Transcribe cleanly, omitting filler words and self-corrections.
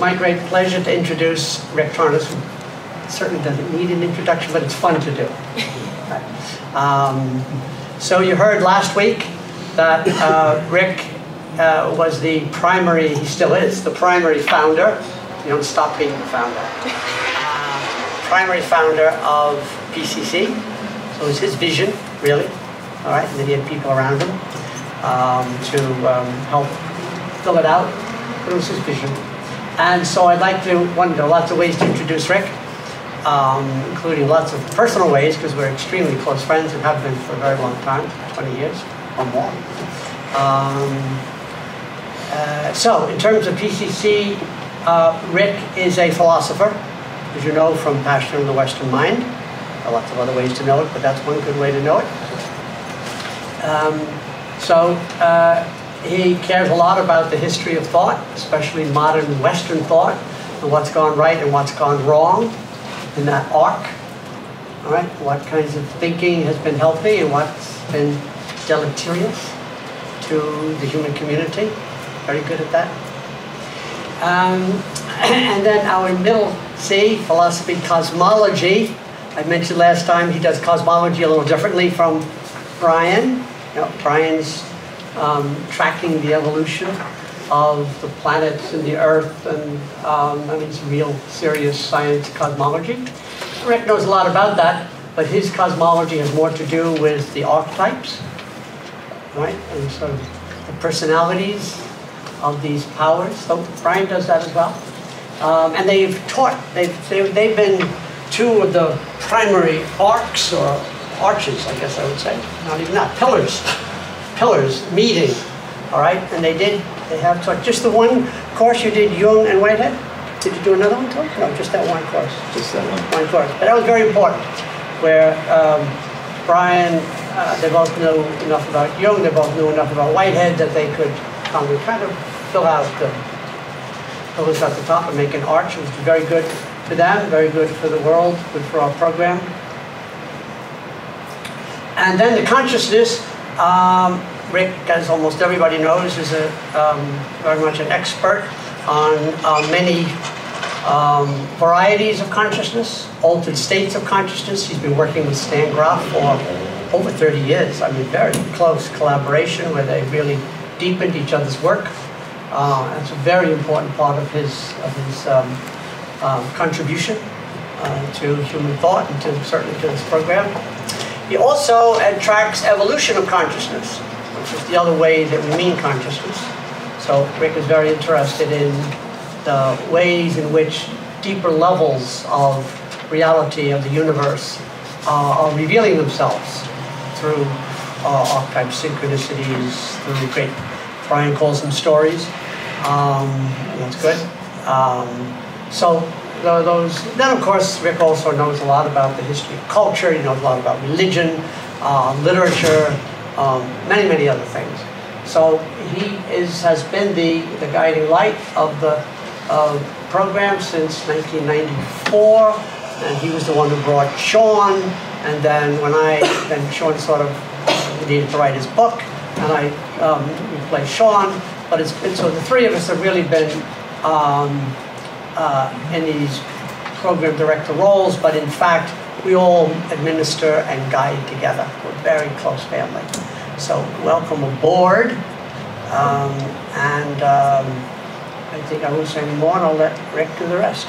my great pleasure to introduce Rick Tarnas, who certainly doesn't need an introduction, but it's fun to do. So you heard last week that Rick was the primary, he still is, the primary founder. You don't stop being the founder. Primary founder of PCC. So it was his vision, really. All right, and then he had people around him to help fill it out. But it was his vision. And so I'd like to, there are lots of ways to introduce Rick, including lots of personal ways, because we're extremely close friends and have been for a very long time, 20 years or more. So in terms of PCC, Rick is a philosopher, as you know from Passion of the Western Mind. There are lots of other ways to know it, but that's one good way to know it. He cares a lot about the history of thought, especially modern Western thought, and what's gone right and what's gone wrong in that arc. All right, what kinds of thinking has been healthy and what's been deleterious to the human community. Very good at that. And then our middle C, philosophy, cosmology. I mentioned last time he does cosmology a little differently from Brian. You know, Brian's tracking the evolution of the planets and the Earth, and I mean, it's real serious science cosmology. Rick knows a lot about that, but his cosmology has more to do with the archetypes, right, and sort of the personalities of these powers. So Brian does that as well, and they've taught. They've been two of the primary arcs or arches, I guess I would say, not even that, pillars meeting, all right, and they have taught just the one course you did, Jung and Whitehead. Did you do another one too? No, just that one course. Just that one course, but that was very important, where Brian, they both knew enough about Jung, they both knew enough about Whitehead that they could kind of fill out the pillars at the top and make an arch. It was very good for them, very good for the world, good for our program. And then the consciousness, Rick, as almost everybody knows, is very much an expert on many varieties of consciousness, altered states of consciousness. He's been working with Stan Grof for over 30 years. I mean, very close collaboration where they really deepened each other's work. That's a very important part of his contribution to human thought and certainly to this program. He also tracks evolution of consciousness, which is the other way that we mean consciousness. So Rick is very interested in the ways in which deeper levels of reality of the universe are revealing themselves through archetypes, synchronicities, through great, Brian calls them stories. That's good. Then of course, Rick also knows a lot about the history of culture. He knows a lot about religion, literature, many, many other things. So he has been the guiding light of the program since 1994, and he was the one who brought Sean. And then then Sean sort of needed to write his book, and I replaced Sean. But it's been, so the three of us have really been in these program director roles, but in fact, we all administer and guide together. We're a very close family. So welcome aboard. I think I won't say any more, and I'll let Rick do the rest.